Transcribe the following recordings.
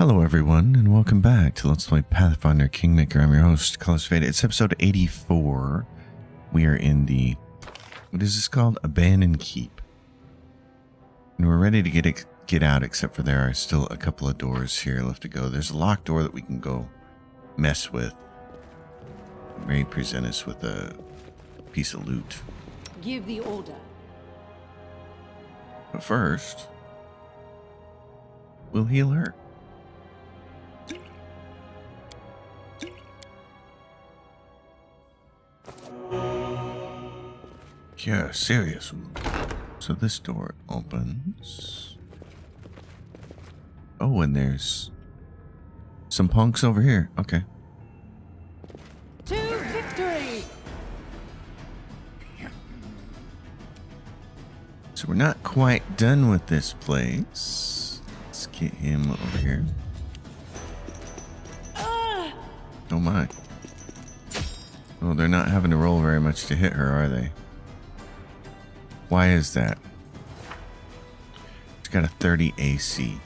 Hello everyone, and welcome back to Let's Play Pathfinder Kingmaker. I'm your host, Colors Faded. It's episode 84. We are in the, what is this called? Abandoned Keep. And we're ready to get out, except for there are still a couple of doors here left to go. There's a locked door that we can go mess with. It may present us with a piece of loot. Give the order. But first, we'll heal her. Yeah, serious. So this door opens. Oh, and there's some punks over here. Okay. To victory! So we're not quite done with this place. Let's get him over here. Oh my. Oh, they're not having to roll very much to hit her, are they? Why is that? She's got a 30 AC.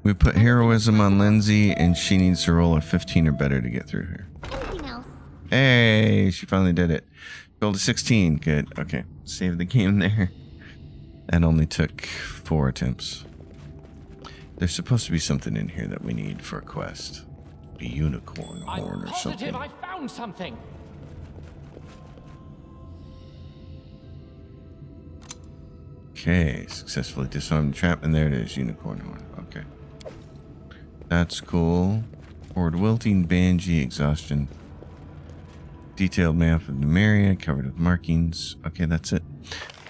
We put heroism on Lindsay, and she needs to roll a 15 or better to get through here. Hey, she finally did it. Rolled a 16. Good. Okay. Save the game there. That only took 4 attempts. There's supposed to be something in here that we need for a quest. A unicorn horn or something. I found something. Okay, successfully disarmed the trap, and there it is, unicorn horn. Okay, that's cool. Horde wilting, banshee, exhaustion. Detailed map of Numeria, covered with markings. Okay, that's it.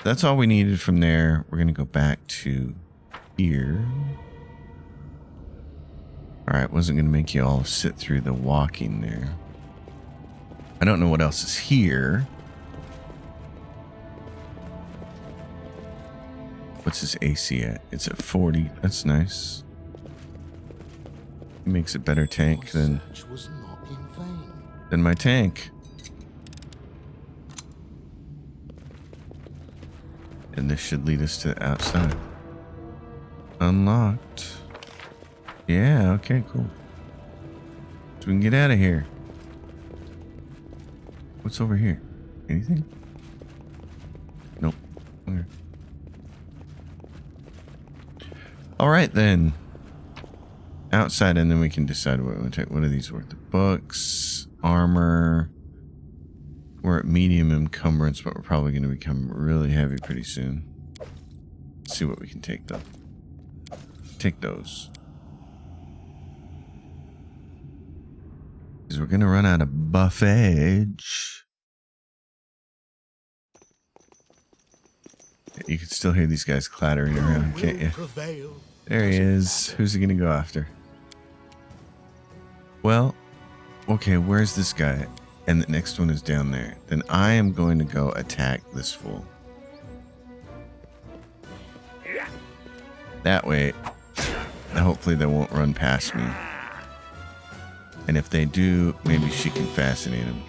That's all we needed from there. We're gonna go back to here. Alright, wasn't going to make you all sit through the walking there. I don't know what else is here. What's his AC at? It's at 40. That's nice. He makes a better tank than my tank. And this should lead us to the outside. Unlocked. Yeah, okay, cool. So we can get out of here. What's over here? Anything? Nope. Okay. Alright then. Outside, and then we can decide what we want to take. What are these worth? The books, armor. We're at medium encumbrance, but we're probably going to become really heavy pretty soon. Let's see what we can take though. Take those. Because we're going to run out of buffage. You can still hear these guys clattering around, can't you? There he is. Who's he going to go after? Well, okay, where's this guy? And the next one is down there. Then I am going to go attack this fool. That way, hopefully they won't run past me. And if they do, maybe she can fascinate him.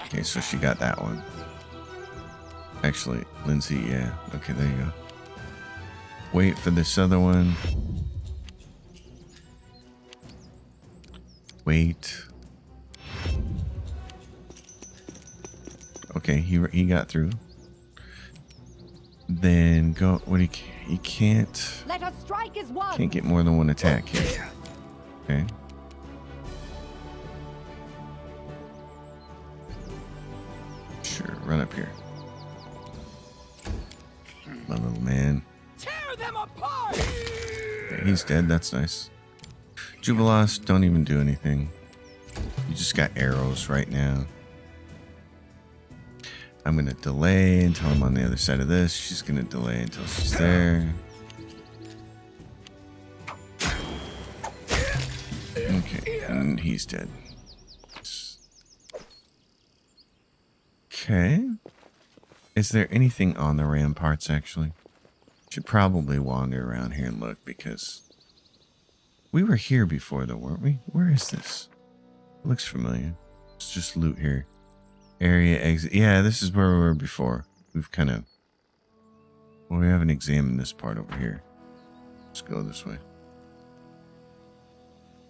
Okay, so she got that one. Actually, Lindsay, yeah. Okay, there you go. Wait for this other one. Wait. Okay, he got through. Then go. What he can't. Let us strike as one. Can't get more than one attack here. Okay. Sure, run up here. My little man. Tear them apart. Okay, he's dead. That's nice. Jubilos, don't even do anything. You just got arrows right now. I'm going to delay until I'm on the other side of this. She's going to delay until she's there. Okay, and he's dead. Okay. Is there anything on the ramparts, actually? Should probably wander around here and look, because we were here before, though, weren't we? Where is this? It looks familiar. It's just loot here. Area exit. Yeah, this is where we were before. We've kind of... Well, we haven't examined this part over here. Let's go this way.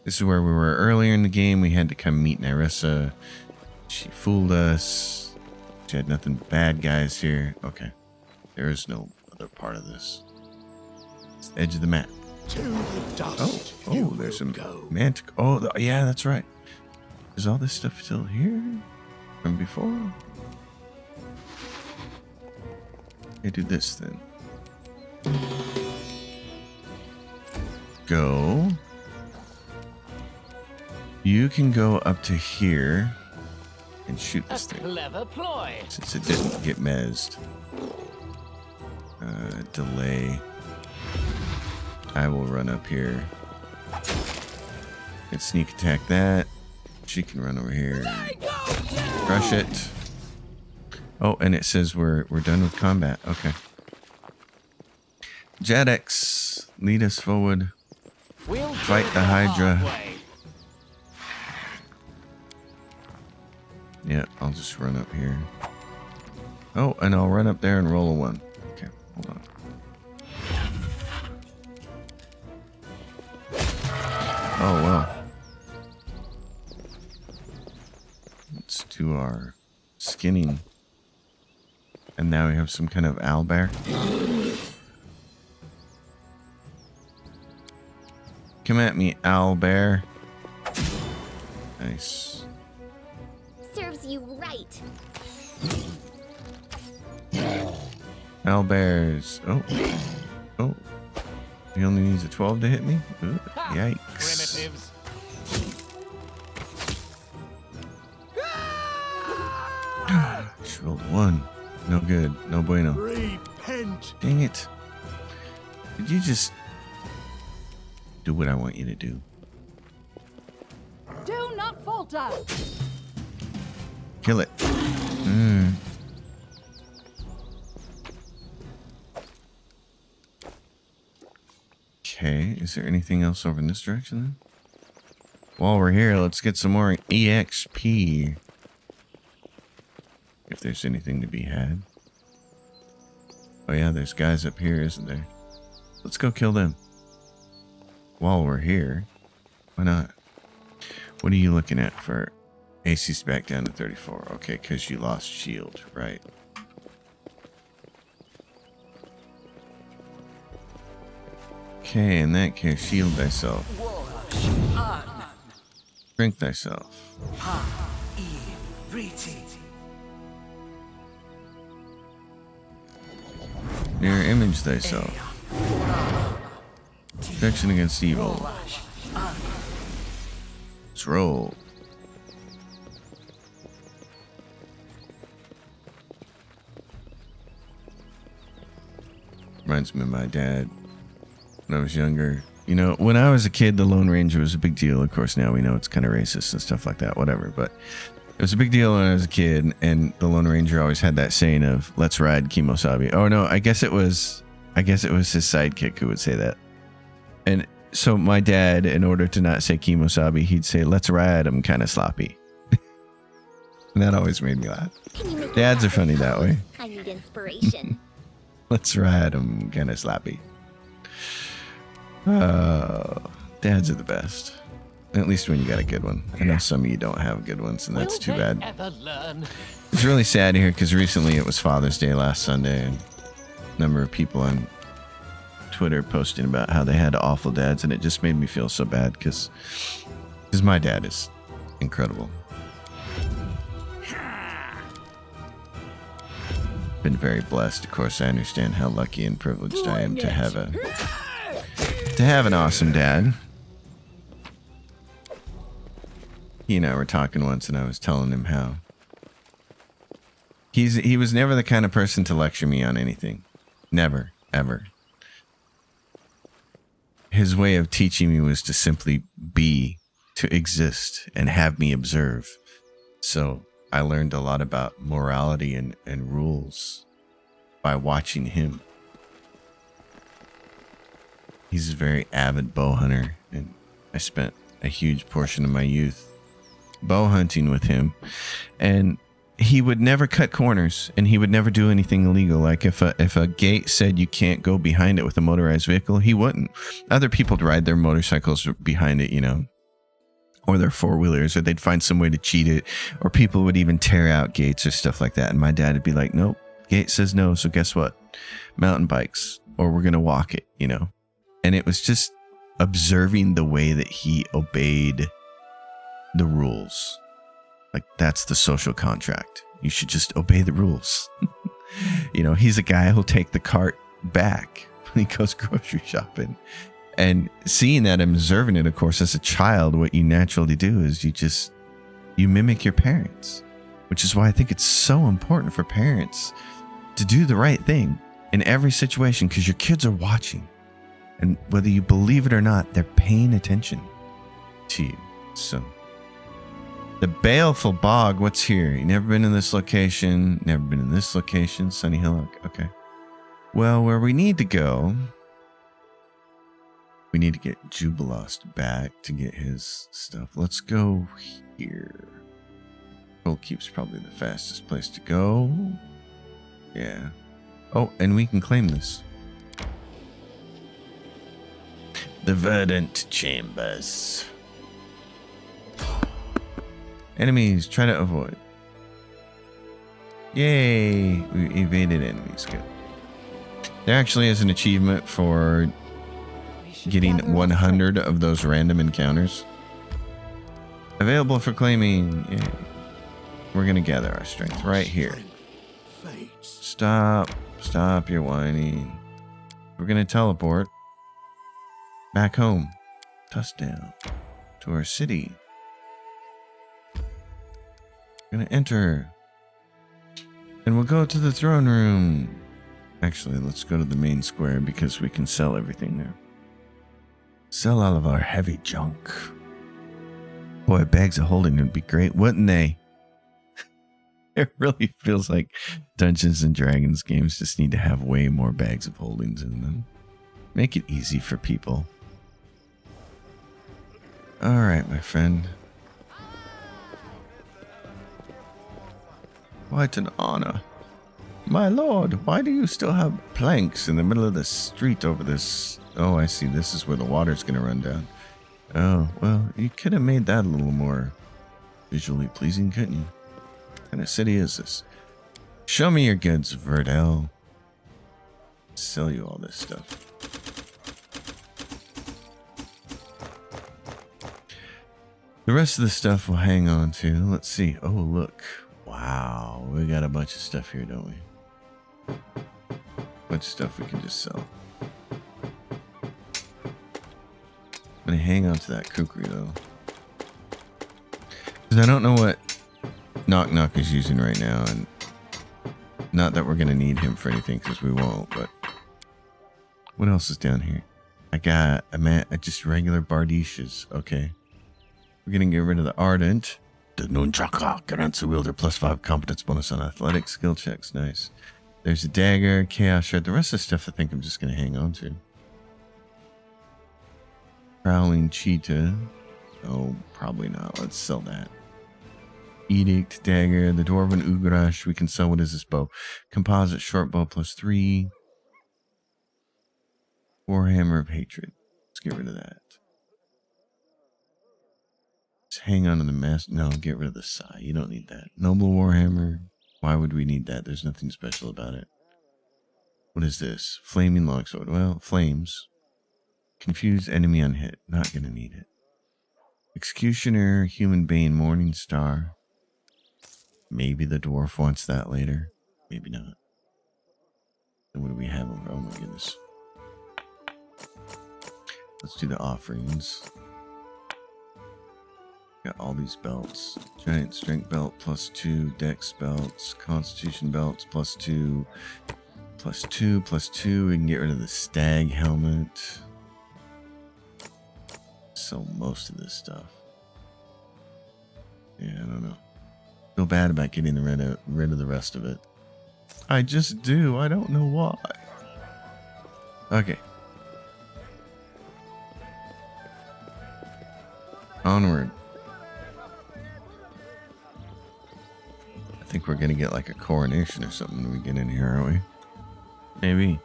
This is where we were earlier in the game. We had to come meet Nerissa. She fooled us. She had nothing but bad guys here. Okay. There is no other part of this. It's the edge of the map. To the dust. Oh, there's some mantic. Oh, yeah, that's right. Is all this stuff still here from before? Okay, do this then. Go. You can go up to here and shoot A this thing. clever ploy. Since it didn't get mezzed. Delay. I will run up here. And sneak attack that. She can run over here. Crush it. Oh, and it says we're done with combat. Okay. Jadex, lead us forward. We'll Fight do it the Hydra. hard way. Yeah, I'll just run up here. Oh, and I'll run up there and roll a 1. Okay, hold on. Oh, well. Let's do our skinning. And now we have some kind of owlbear. Come at me, owlbear. Nice. Serves you right. Owlbears. Oh. Oh. He only needs a 12 to hit me? Ooh, Ha! yikes. Primitives. Just rolled 1. No good. No bueno. Repent. Dang it. Did you just do what I want you to do? Do not falter. Kill it. Okay, is there anything else over in this direction then? While we're here, let's get some more EXP. If there's anything to be had. Oh yeah, there's guys up here, isn't there? Let's go kill them. While we're here. Why not? What are you looking at for AC's back down to 34? Okay, because you lost shield, right? Okay, in that case, shield thyself. Drink thyself. Mirror image thyself. Protection against evil. Let's roll. Reminds me of my dad when I was younger. You know, when I was a kid, the Lone Ranger was a big deal. Of course, now we know it's kind of racist and stuff like that, whatever. But it was a big deal when I was a kid, and the Lone Ranger always had that saying of "Let's ride, Kimosabi." Oh no, I guess it was his sidekick who would say that. And so my dad, in order to not say Kimosabi, he'd say "Let's ride." I'm kind of sloppy, and that always made me laugh. Dads are funny that way. I need inspiration. Let's ride. I'm kind of sloppy. Dads are the best. At least when you got a good one. I know some of you don't have good ones, and that's Will too they bad. ever learn? It's really sad here because recently it was Father's Day last Sunday, and a number of people on Twitter posting about how they had awful dads, and it just made me feel so bad because my dad is incredible. Been very blessed. Of course, I understand how lucky and privileged I am to have an awesome dad. He and I were talking once, and I was telling him how he was never the kind of person to lecture me on anything. Never, ever. His way of teaching me was to simply be, to exist, and have me observe. So I learned a lot about morality and rules by watching him. He's a very avid bow hunter, and I spent a huge portion of my youth bow hunting with him. And he would never cut corners, and he would never do anything illegal. Like if a gate said you can't go behind it with a motorized vehicle, he wouldn't. Other people would ride their motorcycles behind it, you know, or their four-wheelers, or they'd find some way to cheat it, or people would even tear out gates or stuff like that. And my dad would be like, nope, gate says no, so guess what? Mountain bikes, or we're going to walk it, you know. And it was just observing the way that he obeyed the rules. Like, that's the social contract. You should just obey the rules. You know, he's a guy who'll take the cart back when he goes grocery shopping. And seeing that and observing it, of course, as a child, what you naturally do is you mimic your parents, which is why I think it's so important for parents to do the right thing in every situation, because your kids are watching. And whether you believe it or not, they're paying attention to you. So, the Baleful Bog, what's here? You never been in this location, never been in this location, Sunny Hill. Okay. Well, where we need to go, we need to get Jubilost back to get his stuff. Let's go here. Gold Keep's probably the fastest place to go. Yeah. Oh, and we can claim this. The Verdant Chambers. Enemies, try to avoid. Yay! We evaded enemies. Good. There actually is an achievement for getting 100 of those random encounters. Available for claiming. Yay. We're going to gather our strength right here. Stop. Stop your whining. We're going to teleport back home. Touchdown to our city. We're going to enter. And we'll go to the throne room. Actually, let's go to the main square because we can sell everything there. Sell all of our heavy junk. Boy, bags of holding would be great, wouldn't they? It really feels like Dungeons and Dragons games just need to have way more bags of holdings in them. Make it easy for people. All right, my friend. What an honor. My lord, why do you still have planks in the middle of the street over this? Oh, I see. This is where the water's going to run down. Oh, well, you could have made that a little more visually pleasing, couldn't you? What kind of city is this? Show me your goods, Verdel. Sell you all this stuff. The rest of the stuff we'll hang on to. Let's see. Oh, look. Wow. We got a bunch of stuff here, don't we? Bunch of stuff we can just sell. I'm going to hang on to that kukri, though. Because I don't know what Knock Knock is using right now. And not that we're going to need him for anything, because we won't. But what else is down here? I got just regular Bardishes. Okay. We're going to get rid of the Ardent. The Nunchaka grants a wielder +5 competence bonus on athletic skill checks. Nice. There's a dagger, chaos shard. The rest of the stuff I think I'm just going to hang on to. Prowling cheetah. Oh, probably not. Let's sell that. Edict, dagger, the dwarven Ugrash. We can sell. What is this bow? Composite short bow +3. Warhammer of Hatred. Let's get rid of that. Hang on to the mask. No, get rid of the Sai. You don't need that. Noble Warhammer. Why would we need that? There's nothing special about it. What is this? Flaming Longsword. Well, flames. Confused enemy unhit. Not going to need it. Executioner, Human Bane, Morning Star. Maybe the dwarf wants that later. Maybe not. And what do we have over? Oh my goodness. Let's do the offerings. Got all these belts. Giant strength belt +2, dex belts, constitution belts +2, +2, +2. We can get rid of the stag helmet. Sell most of this stuff. Yeah, I don't know. Feel bad about getting rid of the rest of it. I just do. I don't know why. Okay. Onward. I think like we're gonna get like a coronation or something when we get in here, aren't we? Maybe.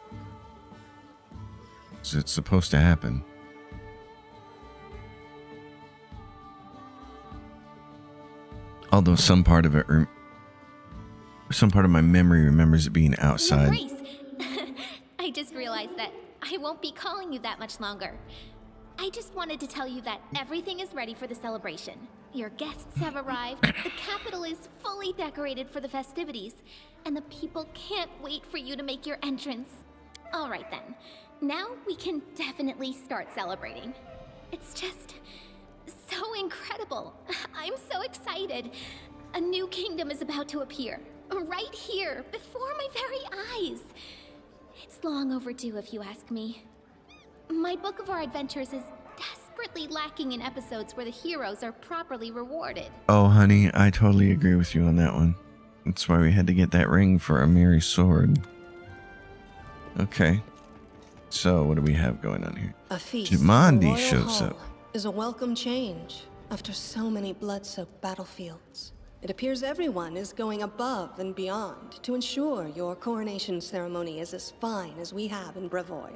So it's supposed to happen. Although some part of it, some part of my memory remembers it being outside. Grace, I just realized that I won't be calling you that much longer. I just wanted to tell you that everything is ready for the celebration. Your guests have arrived, the capital is fully decorated for the festivities, and the people can't wait for you to make your entrance. All right then, now we can definitely start celebrating. It's just so incredible. I'm so excited. A new kingdom is about to appear, right here, before my very eyes. It's long overdue if you ask me. My book of our adventures is desperately lacking in episodes where the heroes are properly rewarded. Oh, honey, I totally agree with you on that one. That's why we had to get that ring for Amiri's sword. Okay. So, what do we have going on here? A feast Jumanji in the Royal shows Hall up. is a welcome change after so many blood-soaked battlefields. It appears everyone is going above and beyond to ensure your coronation ceremony is as fine as we have in Brevoy.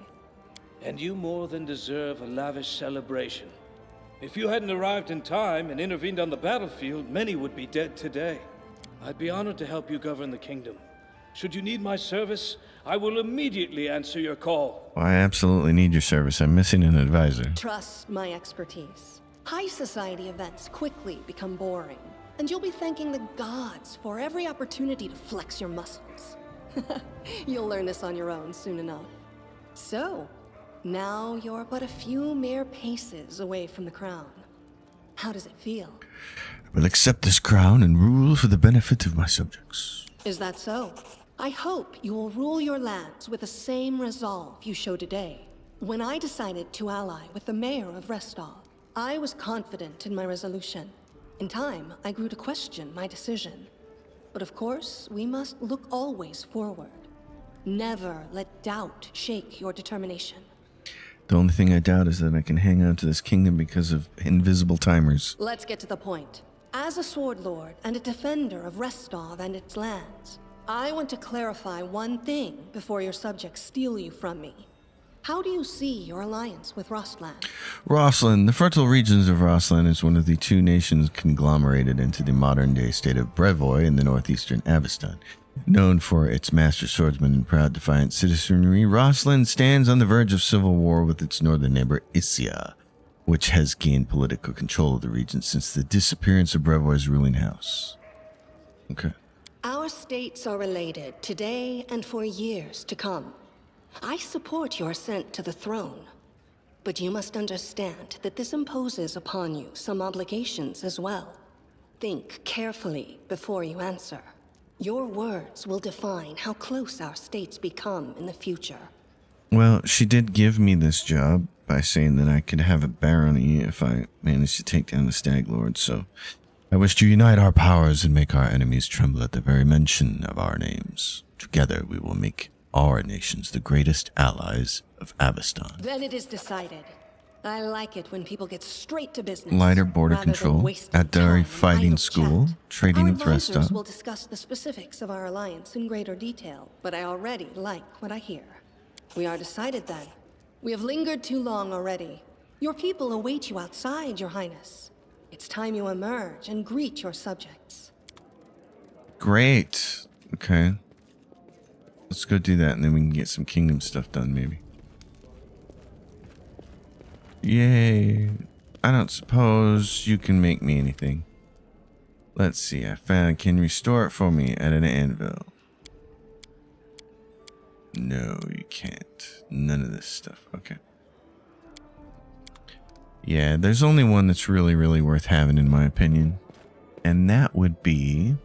And you more than deserve a lavish celebration. If you hadn't arrived in time and intervened on the battlefield, many would be dead today. I'd be honored to help you govern the kingdom. Should you need my service, I will immediately answer your call. Well, I absolutely need your service. I'm missing an advisor. Trust my expertise. High society events quickly become boring, and you'll be thanking the gods for every opportunity to flex your muscles. You'll learn this on your own soon enough. So, now you're but a few mere paces away from the crown. How does it feel? I will accept this crown and rule for the benefit of my subjects. Is that so? I hope you will rule your lands with the same resolve you show today. When I decided to ally with the mayor of Restall, I was confident in my resolution. In time, I grew to question my decision. But of course, we must look always forward. Never let doubt shake your determination. The only thing I doubt is that I can hang on to this kingdom because of invisible timers. Let's get to the point. As a sword lord and a defender of Restov and its lands, I want to clarify one thing before your subjects steal you from me. How do you see your alliance with Rostland? Rosslyn. The fertile regions of Rosslyn is one of the two nations conglomerated into the modern-day state of Brevoy in the northeastern Avestan. Known for its master swordsmen and proud defiant citizenry, Rosslyn stands on the verge of civil war with its northern neighbor Issia, which has gained political control of the region since the disappearance of Brevoy's ruling house. Okay. Our states are related today and for years to come. I support your ascent to the throne, but you must understand that this imposes upon you some obligations as well. Think carefully before you answer. Your words will define how close our states become in the future. Well, she did give me this job by saying that I could have a barony if I managed to take down the Stag Lord, so I wish to unite our powers and make our enemies tremble at the very mention of our names. Together we will make our nations the greatest allies of Avestan. Then it is decided. I like it when people get straight to business. Lighter border rather than control wasting at the time in fighting idle school, chat. trading Our with advisors Restov. will discuss the specifics of our alliance in greater detail, but I already like what I hear. We are decided then. We have lingered too long already. Your people await you outside, Your Highness. It's time you emerge and greet your subjects. Great. Okay. Let's go do that and then we can get some kingdom stuff done maybe. Yay. I don't suppose you can make me anything. Let's see. I found can restore it for me at an anvil. No, you can't. None of this stuff. Okay. Yeah, there's only one that's really, really worth having in my opinion. And that would be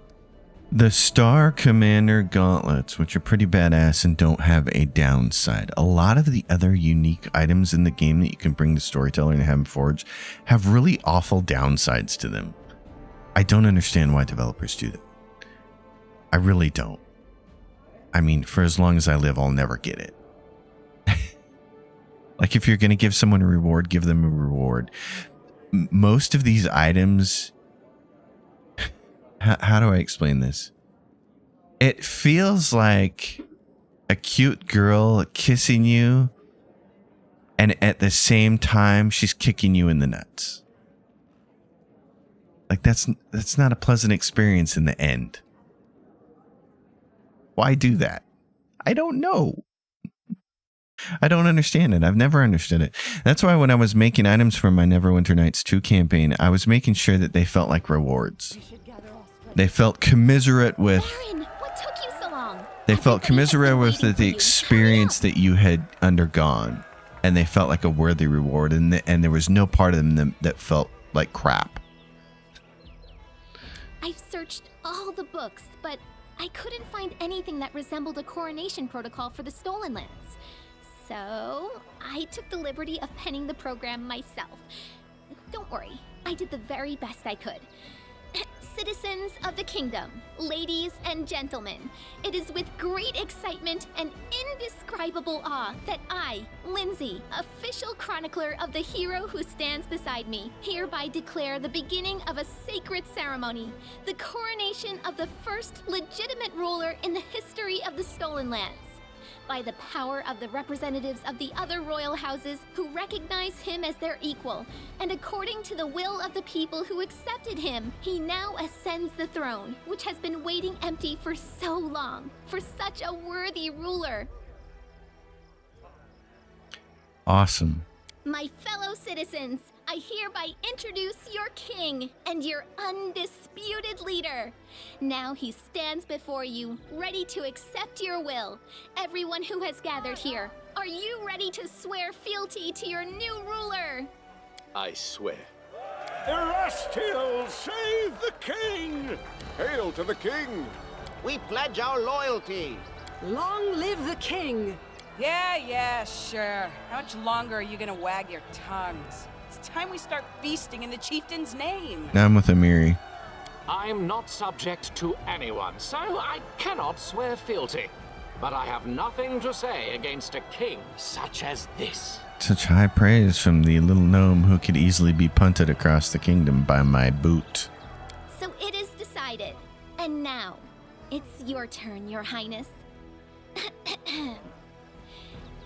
the Star Commander Gauntlets, which are pretty badass and don't have a downside. A lot of the other unique items in the game that you can bring to Storyteller and have them forge have really awful downsides to them. I don't understand why developers do that. I really don't. I mean, for as long as I live, I'll never get it. Like, if you're going to give someone a reward, give them a reward. Most of these items... How do I explain this? It feels like a cute girl kissing you, and at the same time, she's kicking you in the nuts. Like, that's not a pleasant experience in the end. Why do that? I don't know. I don't understand it. I've never understood it. That's why when I was making items for my Neverwinter Nights 2 campaign, I was making sure that they felt like rewards. They felt commiserate with... Baron, what took you so long? They felt Everybody has commiserate been with waiting for the you. experience Hurry that you had undergone. And they felt like a worthy reward. And there was no part of them that felt like crap. I've searched all the books, but I couldn't find anything that resembled a coronation protocol for the Stolen Lands. So, I took the liberty of penning the program myself. Don't worry, I did the very best I could. Citizens of the kingdom, ladies and gentlemen, it is with great excitement and indescribable awe that I, Lindsay, official chronicler of the hero who stands beside me, hereby declare the beginning of a sacred ceremony, the coronation of the first legitimate ruler in the history of the Stolen Lands. By the power of the representatives of the other royal houses who recognize him as their equal, and according to the will of the people who accepted him, he now ascends the throne, which has been waiting empty for so long, for such a worthy ruler. Awesome. My fellow citizens, I hereby introduce your king and your undisputed leader. Now he stands before you, ready to accept your will. Everyone who has gathered here, are you ready to swear fealty to your new ruler? I swear. Erastiel, save the king! Hail to the king! We pledge our loyalty. Long live the king! Yeah, sure. How much longer are you gonna wag your tongues? It's time we start feasting in the chieftain's name. Now I'm with Amiri. I'm not subject to anyone, so I cannot swear fealty. But I have nothing to say against a king such as this. Such high praise from the little gnome who could easily be punted across the kingdom by my boot. So it is decided. And now, it's your turn, your highness.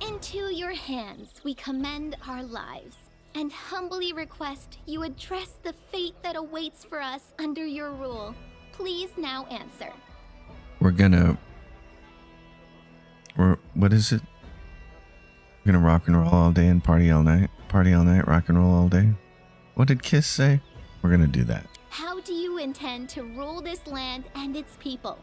Into your hands we commend our lives, and humbly request you address the fate that awaits for us under your rule. Please now answer. What is it? We're gonna rock and roll all day and party all night? Party all night, rock and roll all day? What did Kiss say? We're gonna do that. How do you intend to rule this land and its people?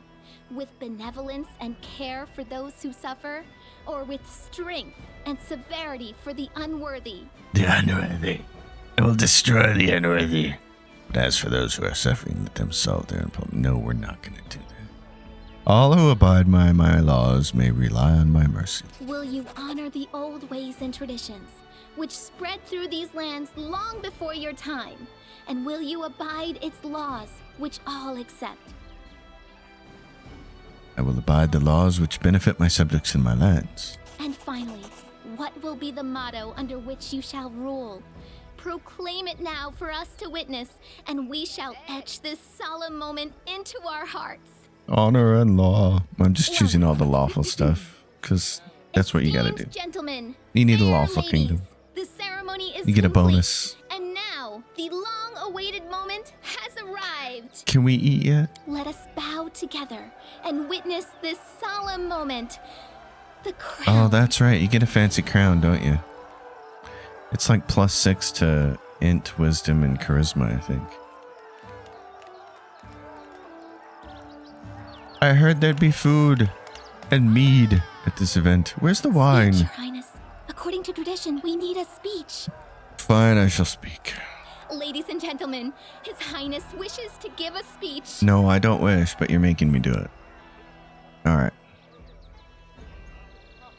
With benevolence and care for those who suffer? Or with strength and severity for the unworthy? The unworthy. I will destroy the unworthy. But as for those who are suffering, let them solve their own problem. No, we're not gonna do that. All who abide by my laws may rely on my mercy. Will you honor the old ways and traditions, which spread through these lands long before your time? And will you abide its laws, which all accept? I will abide the laws which benefit my subjects and my lands. And finally, what will be the motto under which you shall rule? Proclaim it now for us to witness, and we shall etch this solemn moment into our hearts. Honor and law. I'm just choosing all the lawful stuff, because that's what you gotta do. Esteemed gentlemen, You need a fair lawful ladies, kingdom. The ceremony is You get a complete, bonus. And now, the long-awaited moment has arrived. Can we eat yet? Let us bow together and witness this solemn moment. The crown. Oh, that's right. You get a fancy crown, don't you? It's like +6 to int, wisdom, and charisma, I think. I heard there'd be food and mead at this event. Where's the wine? Speech, Your Highness. According to tradition, we need a speech. Fine, I shall speak. Ladies and gentlemen, His Highness wishes to give a speech. No, I don't wish, but you're making me do it. Alright.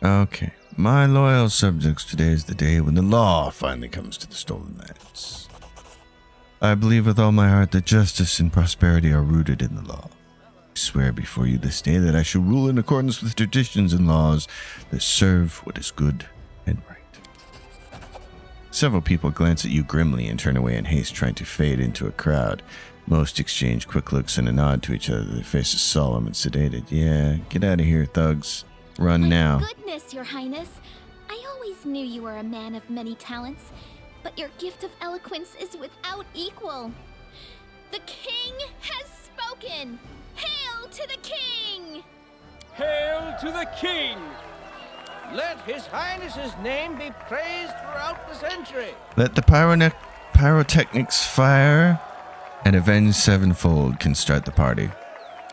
Okay. My loyal subjects, today is the day when the law finally comes to the Stolen Lands. I believe with all my heart that justice and prosperity are rooted in the law. I swear before you this day that I shall rule in accordance with traditions and laws that serve what is good and right. Several people glance at you grimly and turn away in haste, trying to fade into a crowd. Most exchange quick looks and a nod to each other, their faces solemn and sedated. Yeah, get out of here, thugs. Run now. Goodness, Your Highness. I always knew you were a man of many talents, but your gift of eloquence is without equal. The king has spoken! Hail to the king! Hail to the king! Let His Highness's name be praised throughout the century. Let the pyrotechnics fire, and Avenged Sevenfold can start the party.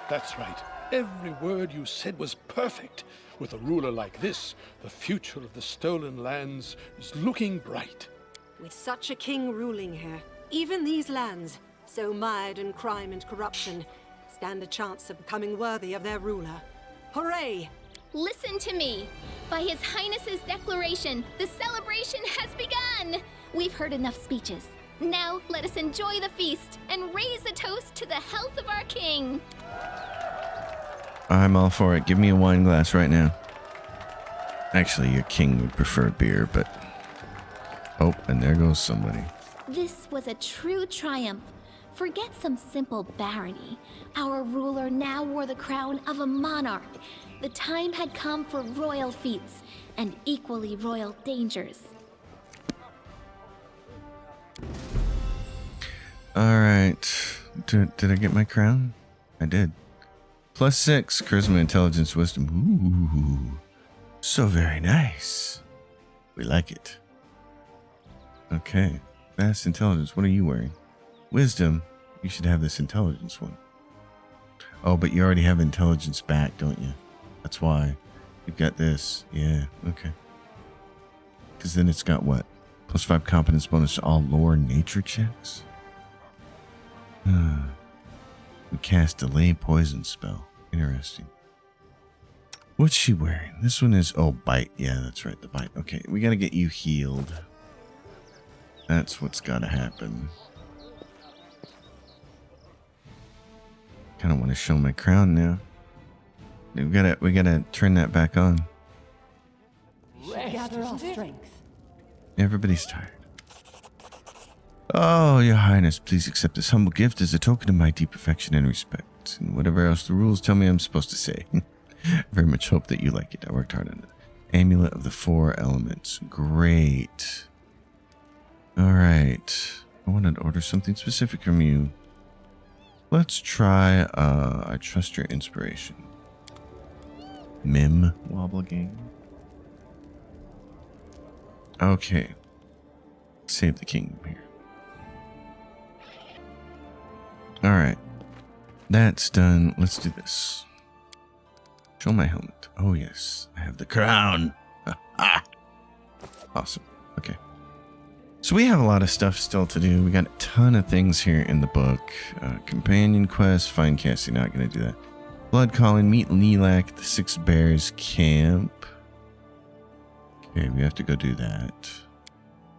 That's right. Every word you said was perfect. With a ruler like this, the future of the stolen lands is looking bright. With such a king ruling here, even these lands, so mired in crime and corruption, stand a chance of becoming worthy of their ruler. Hooray! Listen to me. By His Highness's declaration, the celebration has begun. We've heard enough speeches. Now let us enjoy the feast and raise a toast to the health of our king. I'm all for it. Give me a wine glass right now. Actually, your king would prefer beer, but... Oh, and there goes somebody. This was a true triumph. Forget some simple barony. Our ruler now wore the crown of a monarch. The time had come for royal feats and equally royal dangers. Alright. Did I get my crown? I did. +6, charisma, intelligence, wisdom. Ooh. So very nice. We like it. Okay. Fast intelligence. What are you wearing? Wisdom. You should have this intelligence one. Oh, but you already have intelligence back, don't you? That's why. You've got this. Yeah, okay. Because then it's got what? +5 competence bonus to all lore nature checks? We cast delay poison spell. Interesting. What's she wearing? This one is... Oh, bite. Yeah, that's right. The bite. Okay, we got to get you healed. That's what's got to happen. Kind of want to show my crown now. We gotta turn that back on. Gather our strength. Everybody's tired. Oh, Your Highness, please accept this humble gift as a token of my deep affection and respect, and whatever else the rules tell me I'm supposed to say. I very much hope that you like it. I worked hard on it. Amulet of the 4 elements. Great. Alright. I wanted to order something specific from you. Let's try, I trust your inspiration. Mim Wobble Game. Okay. Save the kingdom here. Alright. That's done. Let's do this. Show my helmet. Oh yes. I have the crown. Awesome. Okay. So we have a lot of stuff still to do. We got a ton of things here in the book. Companion quest, find Cassie, not going to do that. Blood calling, meet Lilac at the 6 Bears camp. Okay, we have to go do that.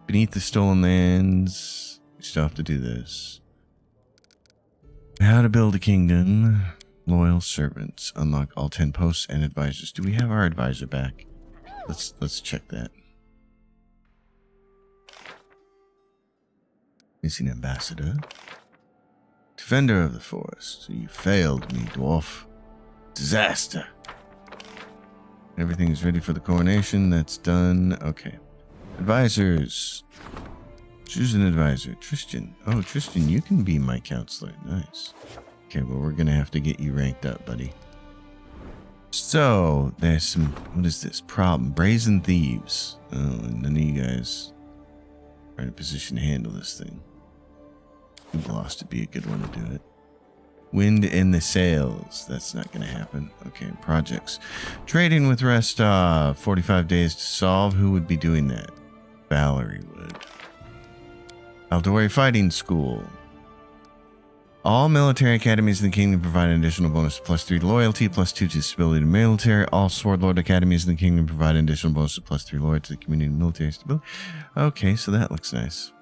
Beneath the Stolen Lands, we still have to do this. How to build a kingdom. Loyal servants. Unlock all 10 posts and advisors. Do we have our advisor back? Let's check that. Missing ambassador. Defender of the forest. You failed me, dwarf. Disaster. Everything is ready for the coronation. That's done. Okay. Advisors. Choose an advisor. Tristan. Oh, Tristan, you can be my counselor. Nice. Okay, well, we're going to have to get you ranked up, buddy. So, there's some... What is this? Problem. Brazen thieves. Oh, and none of you guys are in a position to handle this thing. Lost to be a good one to do it. Wind in the sails. That's not going to happen. Okay, projects. Trading with Restov. 45 days to solve. Who would be doing that? Valerie would. Aldori Fighting School. All military academies in the kingdom provide an additional bonus of +3 to loyalty, +2 to stability to military. All sword lord academies in the kingdom provide an additional bonus of +3 loyalty to the community and military stability. Okay, so that looks nice.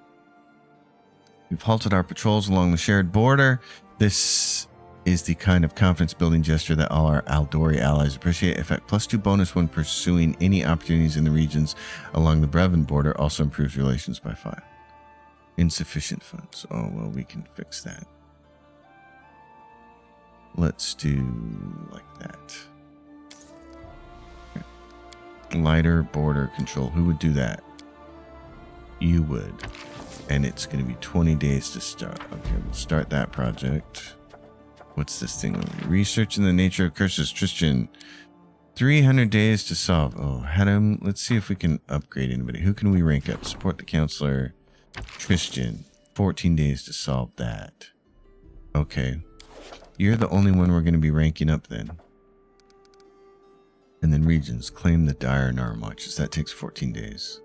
We've halted our patrols along the shared border. This is the kind of confidence-building gesture that all our Aldori allies appreciate. Effect +2 bonus when pursuing any opportunities in the regions along the Brevin border. Also improves relations by 5. Insufficient funds. Oh, well, we can fix that. Let's do like that. Lighter border control. Who would do that? You would. And it's going to be 20 days to start. Okay, we'll start that project. What's this thing over here? Researching the nature of curses. Tristan. 300 days to solve. Oh, Hadam. Let's see if we can upgrade anybody. Who can we rank up? Support the counselor. Tristan. 14 days to solve that. Okay. You're the only one we're going to be ranking up then. And then regions. Claim the dire Narmarches. That takes 14 days.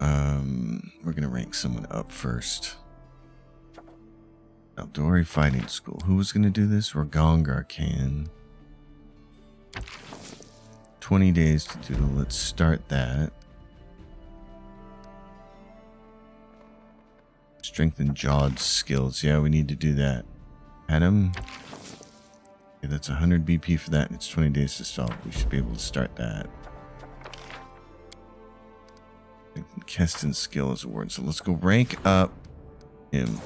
We're going to rank someone up first. Aldori Fighting School. Who was going to do this? Ragongar can. 20 days to do. Let's start that. Strengthen Jawed skills. Yeah, we need to do that. Adam. Okay, that's 100 BP for that, and it's 20 days to solve. We should be able to start that. Keston skills award. So let's go rank up him.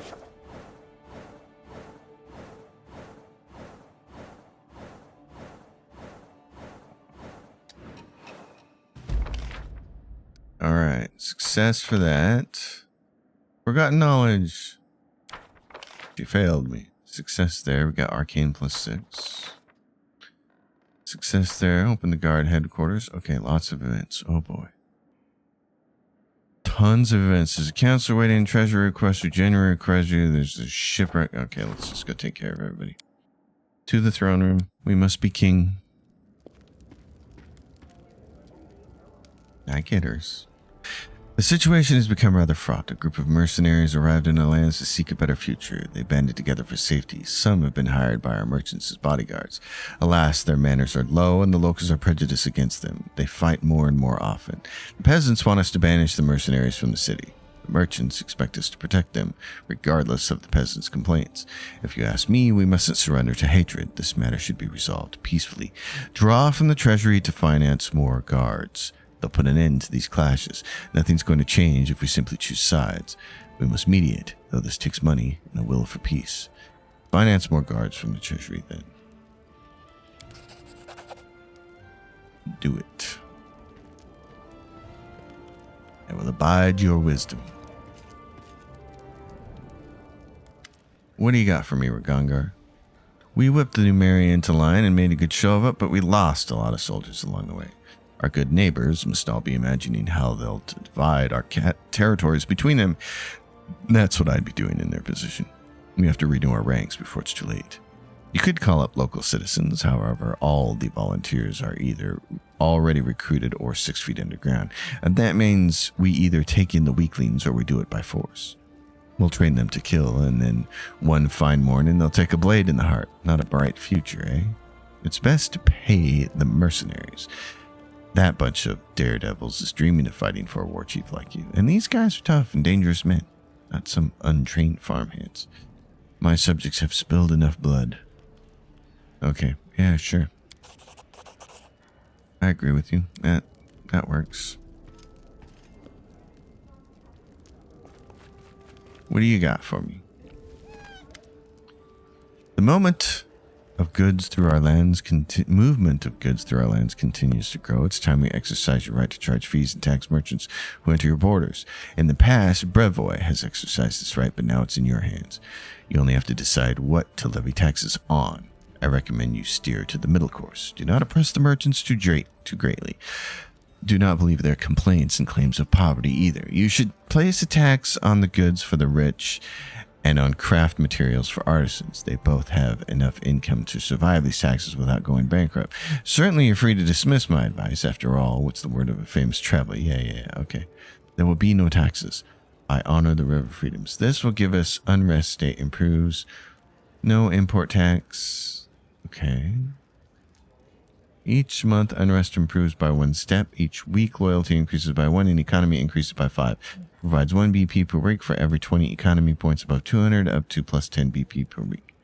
All right, success for that. Forgotten knowledge. She failed me. Success there. We got arcane +6. Success there. Open the guard headquarters. Okay, lots of events. Oh boy. Tons of events. There's a counselor waiting, treasure request, or January request. There's a shipwreck. Okay, let's just go take care of everybody. To the throne room. We must be king. I get hers. The situation has become rather fraught. A group of mercenaries arrived in our lands to seek a better future. They banded together for safety. Some have been hired by our merchants as bodyguards. Alas, their manners are low and the locals are prejudiced against them. They fight more and more often. The peasants want us to banish the mercenaries from the city. The merchants expect us to protect them, regardless of the peasants' complaints. If you ask me, we mustn't surrender to hatred. This matter should be resolved peacefully. Draw from the treasury to finance more guards. They'll put an end to these clashes. Nothing's going to change if we simply choose sides. We must mediate, though this takes money and a will for peace. Finance more guards from the treasury, then. Do it. I will abide your wisdom. What do you got for me, Ragongar? We whipped the Numeri into line and made a good show of it, but we lost a lot of soldiers along the way. Our good neighbors must all be imagining how they'll divide our territories between them. That's what I'd be doing in their position. We have to renew our ranks before it's too late. You could call up local citizens, however, all the volunteers are either already recruited or 6 feet underground, and that means we either take in the weaklings or we do it by force. We'll train them to kill, and then one fine morning they'll take a blade in the heart. Not a bright future, eh? It's best to pay the mercenaries. That bunch of daredevils is dreaming of fighting for a war chief like you. And these guys are tough and dangerous men, not some untrained farmhands. My subjects have spilled enough blood. Okay, yeah, sure. I agree with you. That works. What do you got for me? The moment of goods through our lands, movement of goods through our lands continues to grow. It's time we exercise your right to charge fees and tax merchants who enter your borders. In the past, Brevoy has exercised this right, but now it's in your hands. You only have to decide what to levy taxes on. I recommend you steer to the middle course. Do not oppress the merchants too greatly. Do not believe their complaints and claims of poverty either. You should place a tax on the goods for the rich and on craft materials for artisans. They both have enough income to survive these taxes without going bankrupt. Certainly you're free to dismiss my advice. After all, what's the word of a famous traveler? Yeah, okay. There will be no taxes. I honor the river freedoms. This will give us unrest state improves. No import tax. Okay. Each month, unrest improves by 1 step. Each week, loyalty increases by 1 and economy increases by 5. Provides 1 BP per week for every 20 economy points above 200, up to plus 10 BP per week.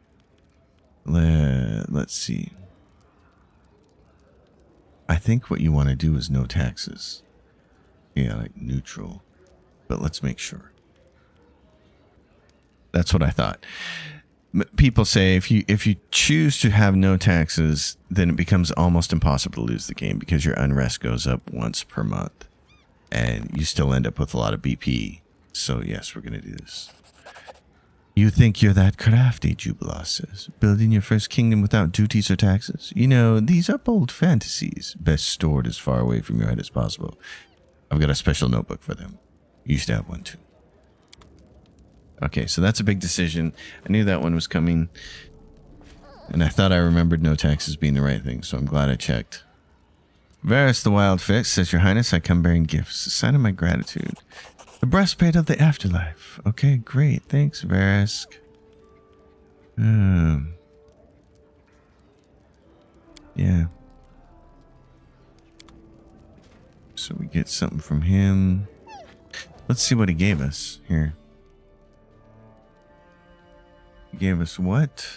Let's see. I think what you want to do is no taxes. Yeah, like neutral. But let's make sure. That's what I thought. people say if you choose to have no taxes, then it becomes almost impossible to lose the game because your unrest goes up once per month, and you still end up with a lot of BP. So yes, we're gonna do this. You think you're that crafty, Jubilos says, building your first kingdom without duties or taxes? You know, these are bold fantasies, best stored as far away from your head as possible. I've got a special notebook for them. You used to have one too. Okay, so that's a big decision. I knew that one was coming. And I thought I remembered no taxes being the right thing, so I'm glad I checked. Varys the Wild Fix says, Your Highness, I come bearing gifts, a sign of my gratitude. The breastplate of the afterlife. Okay, great. Thanks, Varys. Yeah. So we get something from him. Let's see what he gave us here. He gave us what?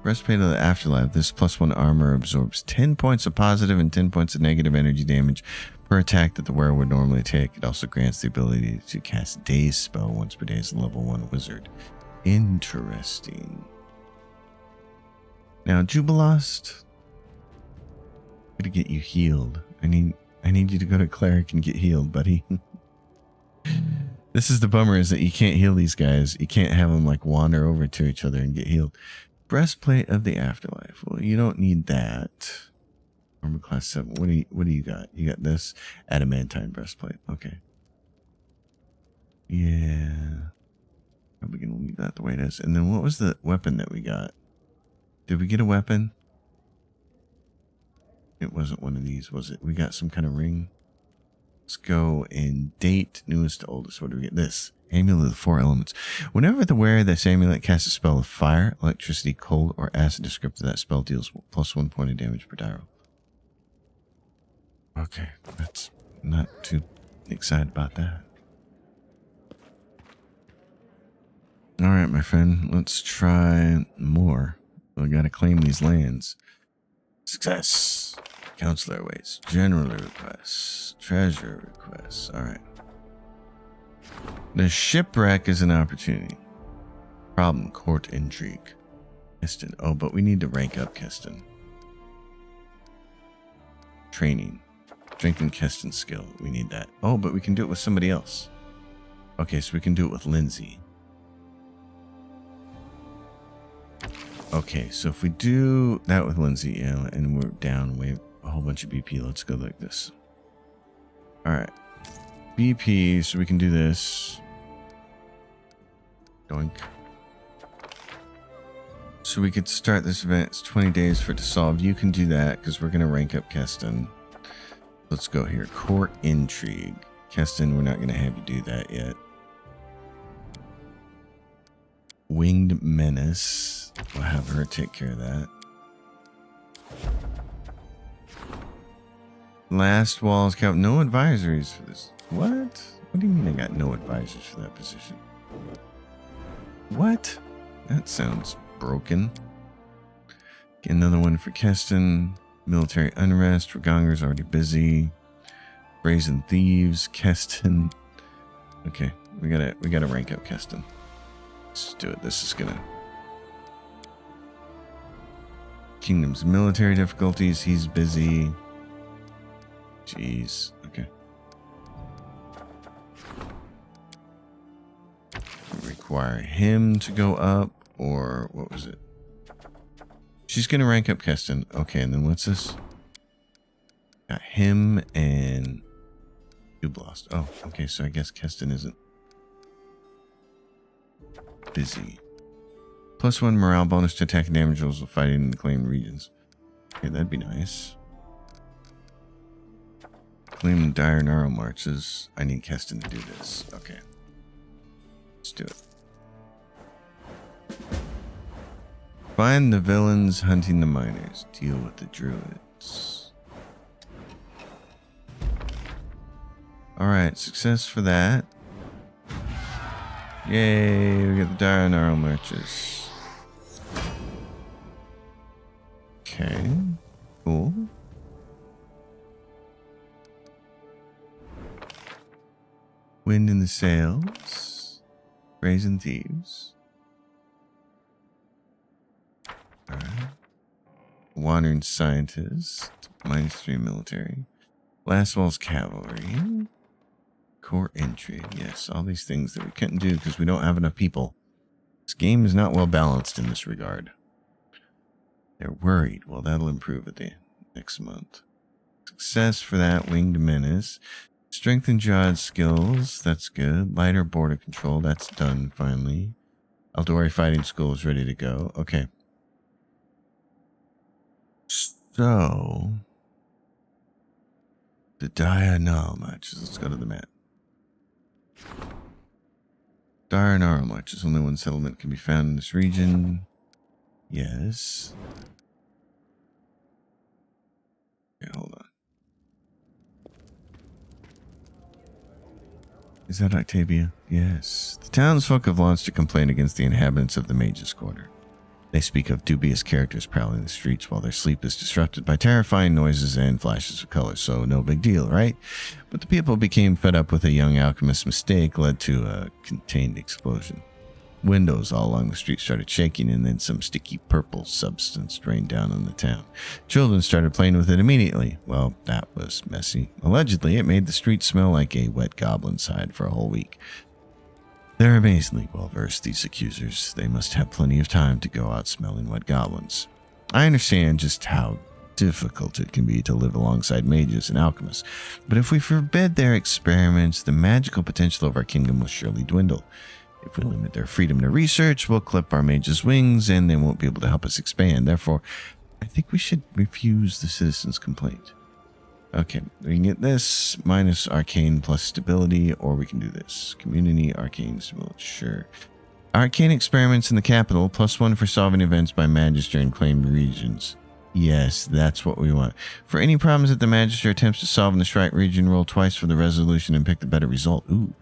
Breastplate of the Afterlife. This +1 armor absorbs 10 points of positive and 10 points of negative energy damage per attack that the wearer would normally take. It also grants the ability to cast Daze spell once per day as a level 1 wizard. Interesting. Now, Jubilost, I'm gonna get you healed. I need you to go to Cleric and get healed, buddy. This is the bummer, is that you can't heal these guys. You can't have them like wander over to each other and get healed. Breastplate of the Afterlife. Well, you don't need that. Armor class 7. What do you got? You got this adamantine breastplate. Okay. Yeah. Probably gonna leave that the way it is. And then what was the weapon that we got? Did we get a weapon? It wasn't one of these, was it? We got some kind of ring. Let's go and date newest to oldest. What do we get? This. Amulet of the 4 elements. Whenever the wearer of this amulet casts a spell of fire, electricity, cold, or acid descriptor, that spell deals +1 point of damage per die roll. Okay, that's not too excited about that. Alright, my friend, let's try more. We gotta claim these lands. Success. Counselor awaits. General requests. Treasure requests. Alright. The shipwreck is an opportunity. Problem, court intrigue. Keston. Oh, but we need to rank up Keston. Training. Strengthen Keston's skill. We need that. Oh, but we can do it with somebody else. Okay, so we can do it with Lindsay. Okay, so if we do that with Lindsay, yeah, and we're down way a whole bunch of BP, let's go like this. Alright. BP, so we can do this. Doink. So we could start this event. It's 20 days for it to solve. You can do that because we're going to rank up Keston. Let's go here. Court intrigue. Keston, we're not going to have you do that yet. Winged menace. We'll have her take care of that. Last walls count. No advisories for this. What? What do you mean I got no advisors for that position? What? That sounds broken. Get another one for Keston. Military unrest. Ragongar's already busy. Brazen thieves. Keston. Okay, we gotta rank up Keston. Let's do it. This is gonna. Kingdom's military difficulties. He's busy. Jeez. Okay. Require him to go up, or what was it? She's gonna rank up Keston. Okay, and then what's this? Got him and Jubilost. Oh, okay, so I guess Keston isn't busy. +1 morale bonus to attack and damage rolls while fighting in the claimed regions. Okay, that'd be nice. Claim dire Gnarl marches. I need Keston to do this. Okay. Let's do it. Find the villains hunting the miners. Deal with the druids. Alright, success for that. Yay, we got the dire Gnarl marches. Okay, cool. Wind in the sails. Brazen thieves. Wandering Scientist, -3 military. Last Wall's Cavalry. Core Entry. Yes, all these things that we couldn't do because we don't have enough people. This game is not well balanced in this regard. They're worried. Well, that'll improve at the next month. Success for that. Winged Menace. Strengthen Jihad skills. That's good. Lighter border control. That's done finally. Aldori Fighting School is ready to go. Okay. So, the Diurnal matches. Let's go to the map. Diurnal matches. Only one settlement can be found in this region. Yes. Okay, hold on. Is that Octavia? Yes. The townsfolk have launched a complaint against the inhabitants of the Mage's Quarter. They speak of dubious characters prowling the streets while their sleep is disrupted by terrifying noises and flashes of color, so no big deal, right? But the people became fed up with a young alchemist's mistake led to a contained explosion. Windows all along the street started shaking, and then some sticky purple substance drained down on the town. Children started playing with it immediately. Well, that was messy. Allegedly, it made the street smell like a wet goblin's hide for a whole week. They're amazingly well-versed, these accusers. They must have plenty of time to go out smelling wet goblins. I understand just how difficult it can be to live alongside mages and alchemists, but if we forbid their experiments, the magical potential of our kingdom will surely dwindle. If we limit their freedom to research, we'll clip our mages' wings, and they won't be able to help us expand. Therefore, I think we should refuse the citizens' complaint. Okay, we can get this, minus arcane plus stability, or we can do this. Community, arcane, stability, sure. Arcane experiments in the capital, +1 for solving events by Magister in claimed regions. Yes, that's what we want. For any problems that the Magister attempts to solve in the Strike region, roll twice for the resolution and pick the better result. Ooh.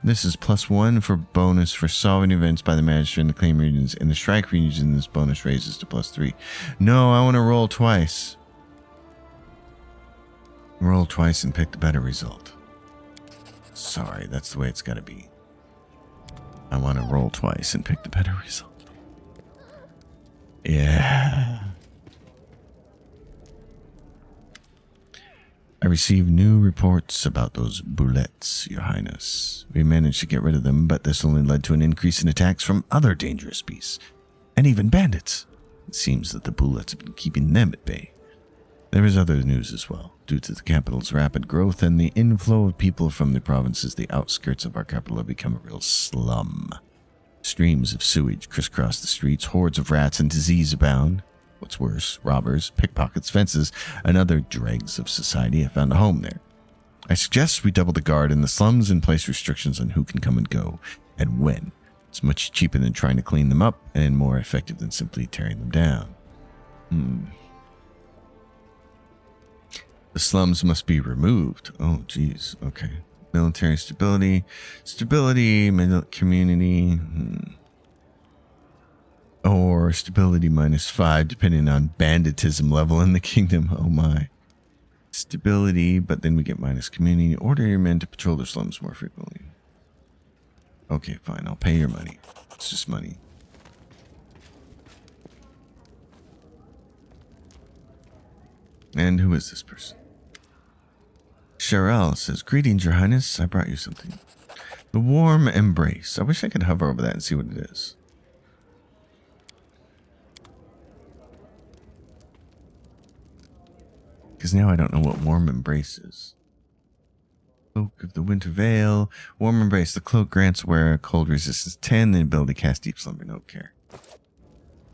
This is +1 for bonus for solving events by the Magister in the claimed regions. In the Strike region, this bonus raises to +3. No, I want to roll twice. Roll twice and pick the better result. Sorry, that's the way it's got to be. I want to roll twice and pick the better result. Yeah. I received new reports about those bullets, Your Highness. We managed to get rid of them, but this only led to an increase in attacks from other dangerous beasts, and even bandits. It seems that the bullets have been keeping them at bay. There is other news as well. Due to the capital's rapid growth and the inflow of people from the provinces, the outskirts of our capital have become a real slum. Streams of sewage crisscross the streets, hordes of rats and disease abound. What's worse, robbers, pickpockets, fences, and other dregs of society have found a home there. I suggest we double the guard in the slums and place restrictions on who can come and go, and when. It's much cheaper than trying to clean them up, and more effective than simply tearing them down. The slums must be removed. Oh, geez. Okay. Military stability. Stability, community. Or stability -5, depending on banditism level in the kingdom. Oh, my. Stability, but then we get minus community. Order your men to patrol the slums more frequently. Okay, fine. I'll pay your money. It's just money. And who is this person? Sherelle says, "Greetings, Your Highness. I brought you something. The Warm Embrace. I wish I could hover over that and see what it is. Because now I don't know what Warm Embrace is. Cloak of the Winter Veil. Warm Embrace. The cloak grants wearer cold resistance 10, the ability to cast deep slumber. No care.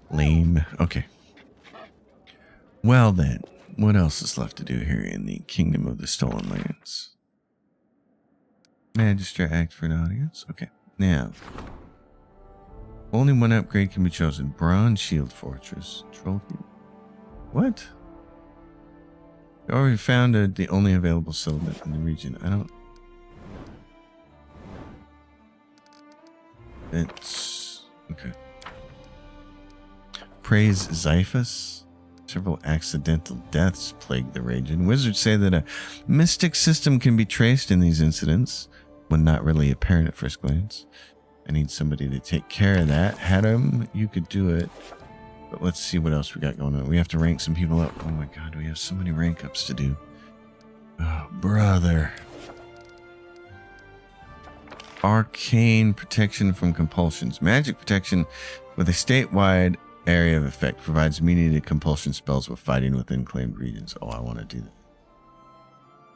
Lame. Okay. Well then. What else is left to do here in the Kingdom of the Stolen Lands? Magister act for an audience. Okay, now. Only one upgrade can be chosen. Bronze Shield Fortress. Trophy. What? We already found the only available settlement in the region. I don't... It's... Okay. Praise Xiphus. Several accidental deaths plague the region. Wizards say that a mystic system can be traced in these incidents, when not really apparent at first glance. I need somebody to take care of that. Hadam, you could do it. But let's see what else we got going on. We have to rank some people up. Oh my god, we have so many rank ups to do. Oh, brother. Arcane protection from compulsions. Magic protection with a statewide area of effect provides immunity to compulsion spells with fighting within claimed regions. Oh, I want to do that.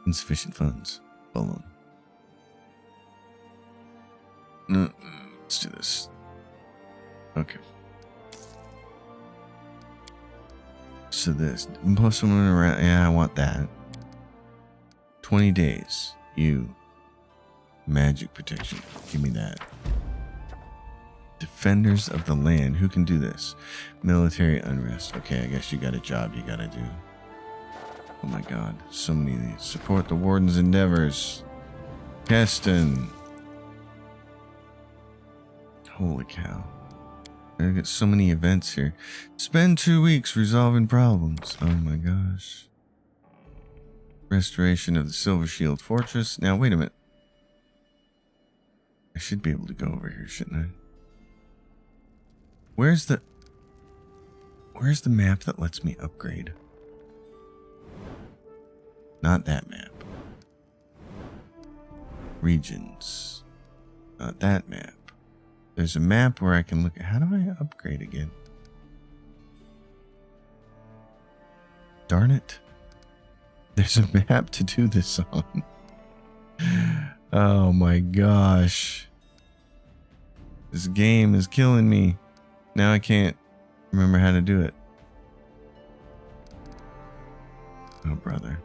Insufficient funds. Hold on. No, let's do this. Okay. So this plus one around. Yeah, I want that. 20 days. You. Magic protection. Give me that. Defenders of the land. Who can do this? Military unrest. Okay, I guess you got a job you gotta do. Oh my god. So many of these. Support the warden's endeavors. Keston. Holy cow. I got so many events here. Spend 2 weeks resolving problems. Oh my gosh. Restoration of the Silver Shield Fortress. Now, wait a minute. I should be able to go over here, shouldn't I? Where's the map that lets me upgrade? Not that map. Regions. Not that map. There's a map where I can look at, how do I upgrade again? Darn it. There's a map to do this on. Oh my gosh. This game is killing me. Now I can't remember how to do it. Oh, brother.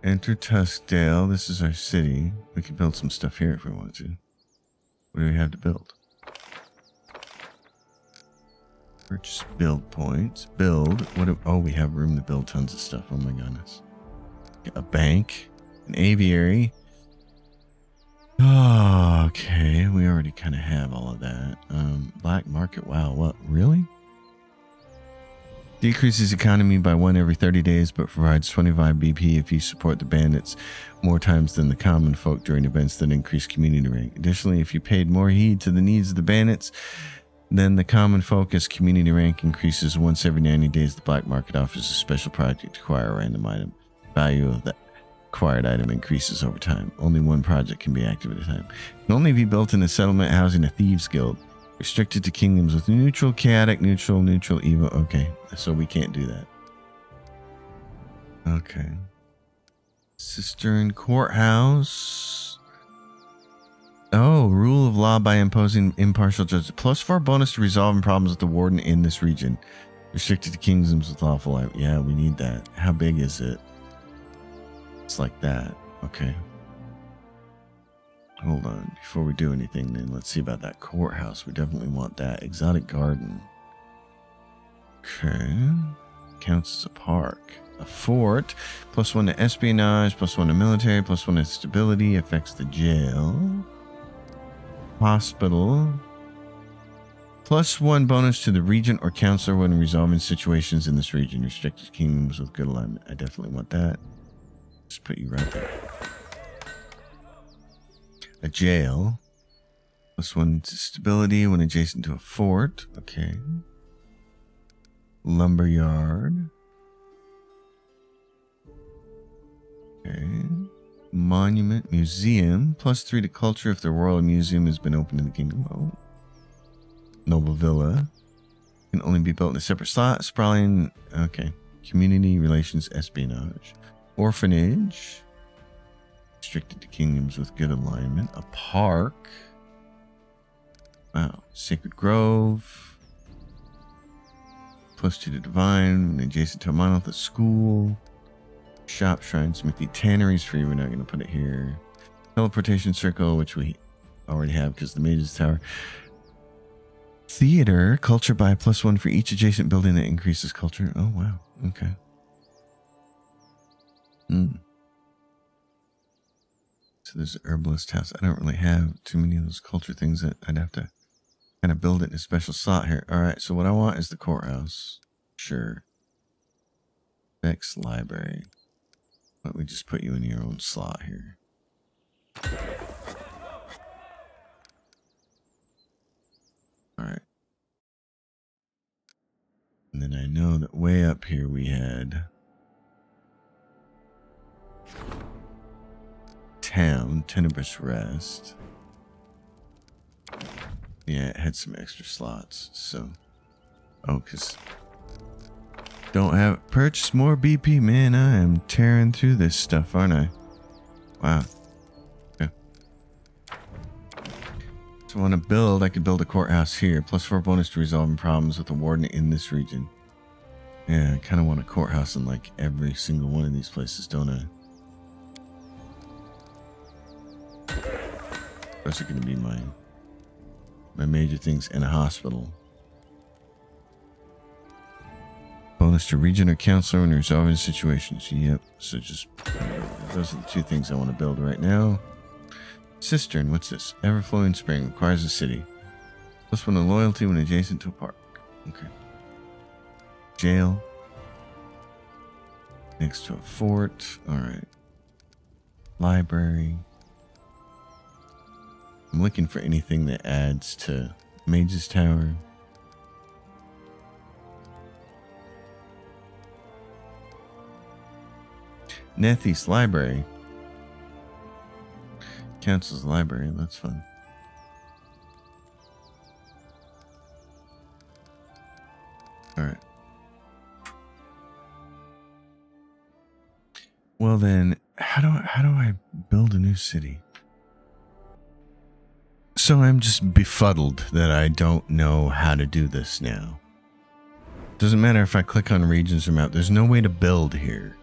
Enter Tuskdale. This is our city. We can build some stuff here if we want to. What do we have to build? Purchase build points. Build. Oh, we have room to build tons of stuff. Oh my goodness. A bank. An aviary. Oh, okay. We already kind of have all of that. Black market. Wow. What? Really? Decreases economy by 1 every 30 days, but provides 25 BP if you support the bandits more times than the common folk during events that increase community rank. Additionally, if you paid more heed to the needs of the bandits, then the common folk as community rank increases once every 90 days. The black market offers a special project to acquire a random item. Value of the acquired item increases over time. Only one project can be active at a time. Can only be built in a settlement housing a thieves guild. Restricted to kingdoms with neutral, chaotic, neutral, evil. Okay, so we can't do that. Okay. Cistern Courthouse. Oh, rule of law by imposing impartial judges. +4 bonus to resolving problems with the warden in this region. Restricted to kingdoms with lawful life. Yeah, we need that. How big is it? It's like that. Okay. Hold on. Before we do anything, then let's see about that courthouse. We definitely want that. Exotic garden. Okay. Counts as a park. A fort. +1 to espionage. +1 to military. +1 to stability. Affects the jail. Hospital. +1 bonus to the regent or counselor when resolving situations in this region. Restricted kingdoms with good alignment. I definitely want that. Just put you right there. A jail. +1 to stability when adjacent to a fort. Okay. Lumberyard. Okay. Monument. Museum. +3 to culture if the royal museum has been opened in the kingdom. Oh. Noble villa. Can only be built in a separate slot. Sprawling. Okay. Community relations espionage. Orphanage. Restricted to kingdoms with good alignment. A park. Wow. Sacred Grove. +2 to divine. Adjacent to a monolith. A school. Shop, shrine, smithy. Tanneries free. We're not going to put it here. Teleportation circle, which we already have because the mage's tower. Theater. Culture by +1 for each adjacent building that increases culture. Oh, wow. Okay. So there's an herbalist house. I don't really have too many of those culture things that I'd have to kind of build it in a special slot here. All right, so what I want is the courthouse. Sure. Beck's library. Why don't we just put you in your own slot here? And then I know that way up here we had town, Tenebrous Rest. Yeah, it had some extra slots, so... Oh, because... Don't have... Purchase more BP, man. I am tearing through this stuff, aren't I? Wow. Okay. So I want to build... I could build a courthouse here. +4 bonus to resolving problems with the warden in this region. Yeah, I kind of want a courthouse in like every single one of these places, don't I? Those are going to be my major things, in a hospital. Bonus to region or counselor when resolving situations. Yep. So just those are the two things I want to build right now. Cistern. What's this? Ever-flowing spring. Requires a city. +1 to loyalty when adjacent to a park. Okay. Jail. Next to a fort. Alright. Library. I'm looking for anything that adds to Mage's Tower. Nethy's Library. Council's Library, that's fun. Alright. Well then, how do I build a new city? So I'm just befuddled that I don't know how to do this now. Doesn't matter if I click on regions or map, there's no way to build here.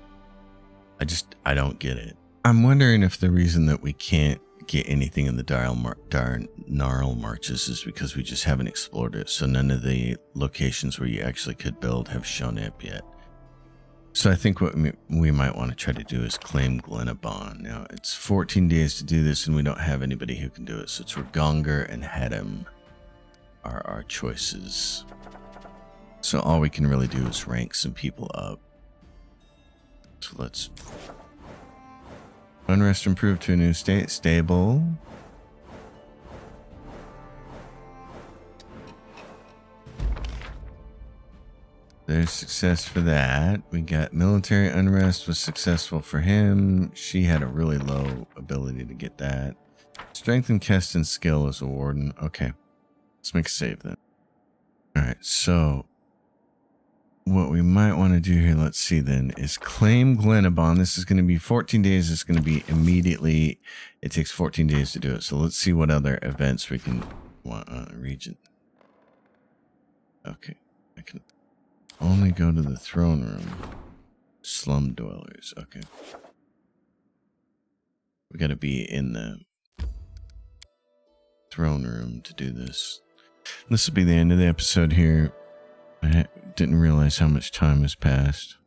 I don't get it. I'm wondering if the reason that we can't get anything in the Gnarl Marches is because we just haven't explored it, so none of the locations where you actually could build have shown up yet. So I think what we might want to try to do is claim Glenabon. Now, it's 14 days to do this, and we don't have anybody who can do it, so it's Regonger and Hedem are our choices. So all we can really do is rank some people up. So let's... Unrest improved to a new state. Stable. There's success for that. We got military unrest was successful for him. She had a really low ability to get that. Strength and Keston's skill as a warden. Okay. Let's make a save then. Alright, so... What we might want to do here, let's see then, is claim Glenabon. This is going to be 14 days. It's going to be immediately. It takes 14 days to do it. So let's see what other events we can want on a region. Okay. I can only go to the throne room. Slum dwellers. Okay. We got to be in the throne room to do this. This will be the end of the episode here. I didn't realize how much time has passed.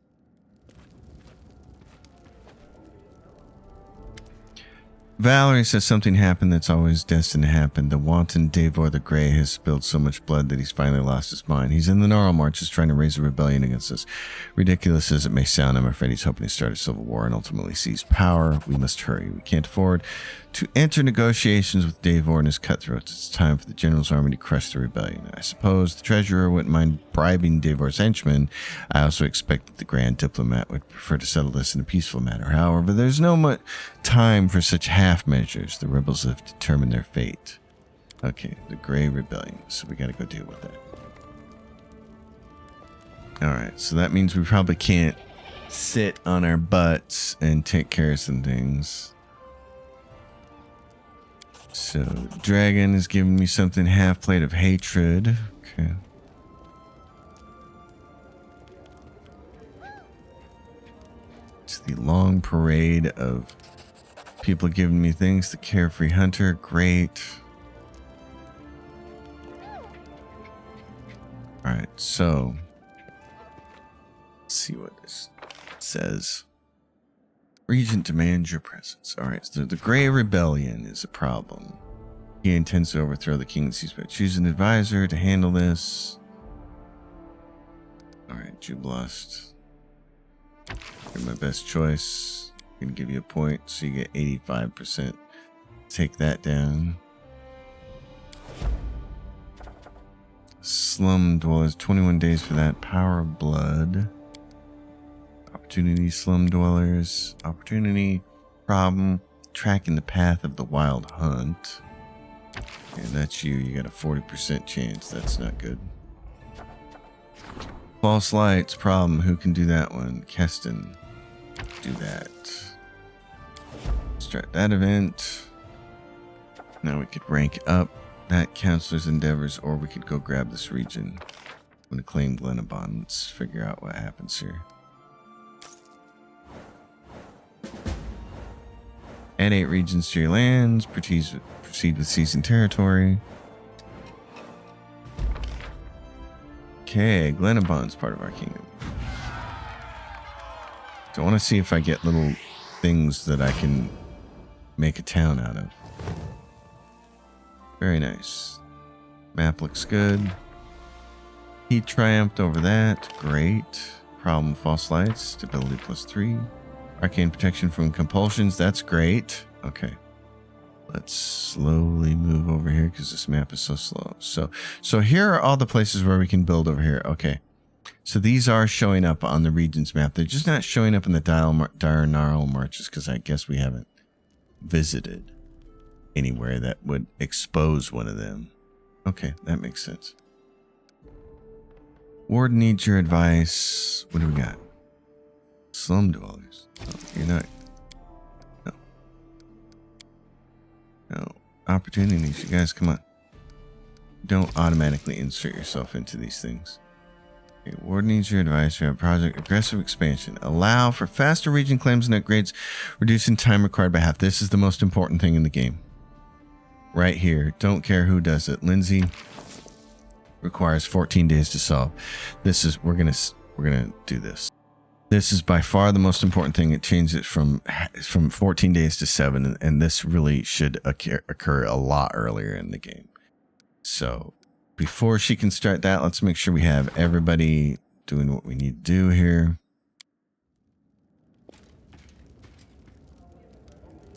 Valerie says something happened that's always destined to happen. The wanton Davor the Grey has spilled so much blood that he's finally lost his mind. He's in the Gnarl Marches trying to raise a rebellion against us. Ridiculous as it may sound, I'm afraid he's hoping to start a civil war and ultimately seize power. We must hurry. We can't afford to enter negotiations with Davor and his cutthroats. It's time for the general's army to crush the rebellion. I suppose the treasurer wouldn't mind bribing Davor's henchmen. I also expect that the grand diplomat would prefer to settle this in a peaceful manner. However, there's no much time for such half measures. The rebels have determined their fate. Okay, the Grey Rebellion. So we gotta go deal with that. Alright, so that means we probably can't sit on our butts and take care of some things. So, Dragon is giving me something, half plate of hatred. Okay. It's the long parade of people giving me things. The Carefree Hunter, great. Alright, so let's see what this says. Regent demands your presence. Alright, so the Grey Rebellion is a problem. He intends to overthrow the king and seize power. Choose an advisor to handle this. Alright, Jublast. You're my best choice. I'm gonna give you a point, so you get 85%. Take that down. Slum dwellers, 21 days for that. Power of blood. Opportunity, slum dwellers. Opportunity, problem, tracking the path of the wild hunt. And that's you. You got a 40% chance. That's not good. False lights, problem. Who can do that one? Keston. Do that. Start that event. Now we could rank up that counselor's endeavors, or we could go grab this region. I'm going to claim Glenabon. Let's figure out what happens here. Add 8 regions to your lands. Proceed with seizing territory. Okay, Glenabon's part of our kingdom. So I want to see if I get little things that I can make a town out of. Very nice. Map looks good. He triumphed over that. Great. Problem, false lights. Stability +3. Arcane protection from compulsions. That's great. Okay. Let's slowly move over here because this map is so slow. So here are all the places where we can build over here. Okay. So these are showing up on the regions map. They're just not showing up in the diurnal marches because I guess we haven't visited anywhere that would expose one of them. Okay, that makes sense. Ward needs your advice. What do we got? Slum dwellers. Oh, you're not. No. No. Opportunities. You guys, come on. Don't automatically insert yourself into these things. Okay, Ward needs your advice. We have project aggressive expansion. Allow for faster region claims and upgrades, reducing time required by half. This is the most important thing in the game. Right here. Don't care who does it. Lindsay requires 14 days to solve. This is we're gonna do this. This is by far the most important thing. It changed it from 14 days to 7, and this really should occur a lot earlier in the game. So before she can start that, let's make sure we have everybody doing what we need to do here.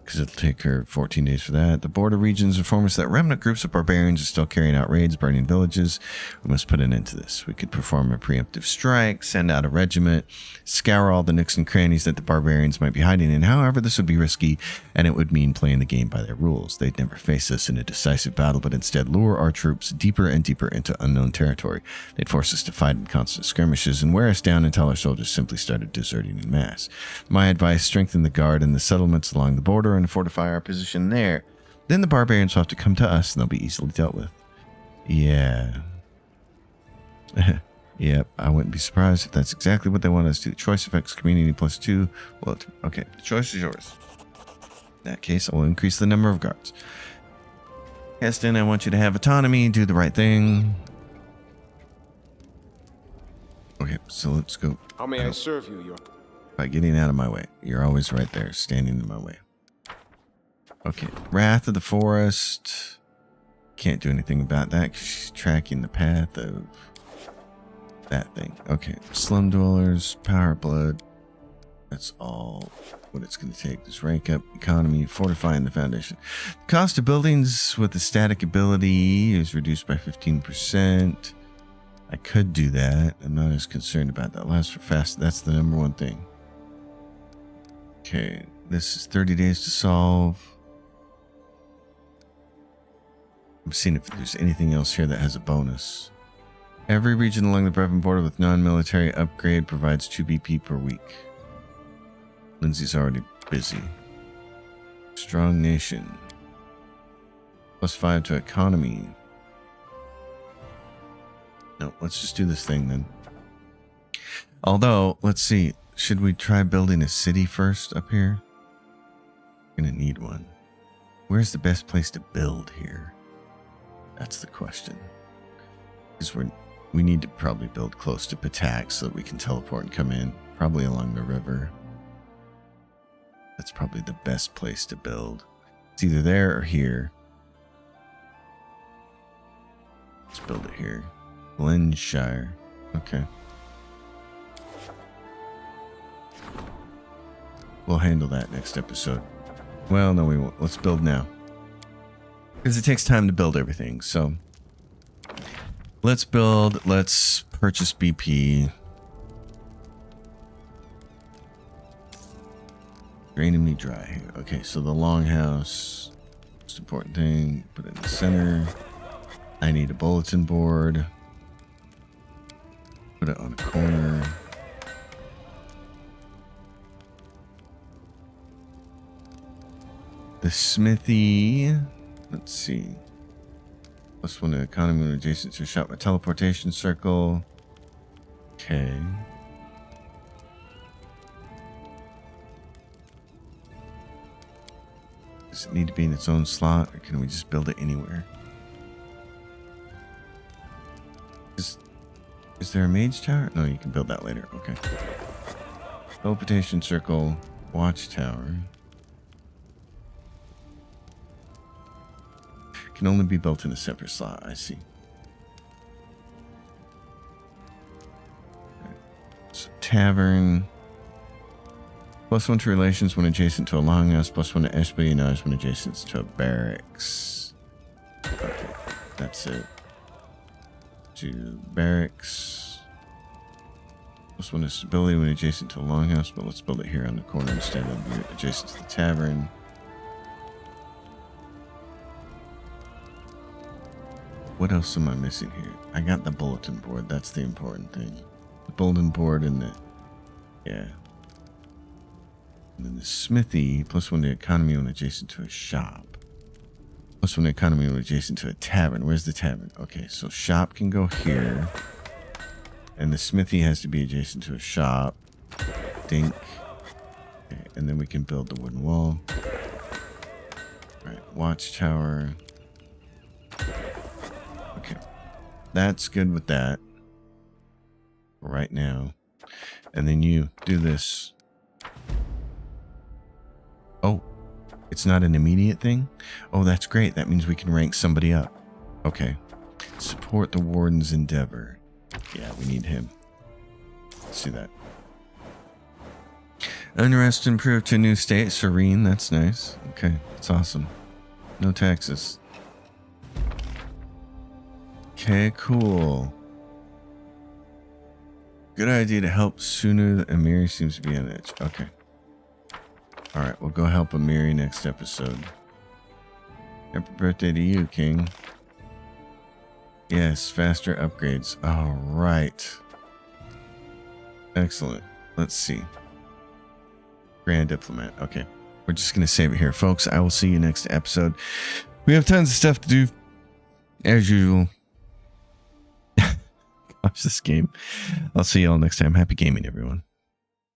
Because it'll take her 14 days for that. The border regions inform us that remnant groups of barbarians are still carrying out raids, burning villages. We must put an end to this. We could perform a preemptive strike, send out a regiment, scour all the nooks and crannies that the barbarians might be hiding in. However, this would be risky, and it would mean playing the game by their rules. They'd never face us in a decisive battle, but instead lure our troops deeper and deeper into unknown territory. They'd force us to fight in constant skirmishes and wear us down until our soldiers simply started deserting en masse. My advice, strengthen the guard in the settlements along the border and fortify our position there. Then the barbarians will have to come to us and they'll be easily dealt with. Yeah. Yep, I wouldn't be surprised if that's exactly what they want us to do. Choice affects community +2. Well, okay, the choice is yours. In that case, I will increase the number of guards. Keston, I want you to have autonomy, do the right thing. Okay, so let's go. How may I serve you, Your... By getting out of my way. You're always right there, standing in my way. Okay, Wrath of the Forest. Can't do anything about that because she's tracking the path of that thing. Okay, Slum Dwellers, Power Blood. That's all what it's going to take. This rank up, economy, fortifying the foundation. The cost of buildings with the static ability is reduced by 15%. I could do that. I'm not as concerned about that. Last for fast. That's the number one thing. Okay, this is 30 days to solve. I'm seeing if there's anything else here that has a bonus. Every region along the Brevin border with non-military upgrade provides 2 BP per week. Lindsay's already busy. Strong nation. +5 to economy. No, let's just do this thing then. Although, let's see. Should we try building a city first up here? We're gonna need one. Where's the best place to build here? That's the question. Because we need to probably build close to Patak so that we can teleport and come in. Probably along the river. That's probably the best place to build. It's either there or here. Let's build it here. Glenshire. Okay. We'll handle that next episode. Well, no, we won't. Let's build now. Because it takes time to build everything, so Let's build. Let's purchase BP. Draining me dry here. Okay, so the longhouse. Most important thing. Put it in the center. I need a bulletin board. Put it on a corner. The smithy. Let's see. +1 to economy when adjacent to a shop. A teleportation circle. Okay. Does it need to be in its own slot, or can we just build it anywhere? Is there a mage tower? No, you can build that later. Okay. Teleportation circle, watchtower. Can only be built in a separate slot. I see. So, tavern. +1 to relations when adjacent to a longhouse. +1 to espionage when adjacent to a barracks. Okay, that's it. To barracks. +1 to stability when adjacent to a longhouse, but let's build it here on the corner instead of adjacent to the tavern. What else am I missing here? I got the bulletin board. That's the important thing. The bulletin board and the... Yeah. And then the smithy, +1 to economy when adjacent to a shop. +1 to economy when adjacent to a tavern. Where's the tavern? Okay, so shop can go here. And the smithy has to be adjacent to a shop. Dink. Okay, and then we can build the wooden wall. Alright, watchtower. Okay. That's good with that. For right now. And then you do this. Oh, it's not an immediate thing? Oh, that's great. That means we can rank somebody up. Okay. Support the warden's endeavor. Yeah, we need him. Let's do that. Unrest improved to a new state. Serene, that's nice. Okay, that's awesome. No taxes. Okay, cool. Good idea to help sooner. Amiri seems to be on edge. Okay. Alright, we'll go help Amiri next episode. Happy birthday to you, King. Yes, faster upgrades. Alright. Excellent. Let's see. Grand Diplomat. Okay. We're just going to save it here, folks. I will see you next episode. We have tons of stuff to do, as usual. Watch this game. I'll see you all next time. Happy gaming, everyone.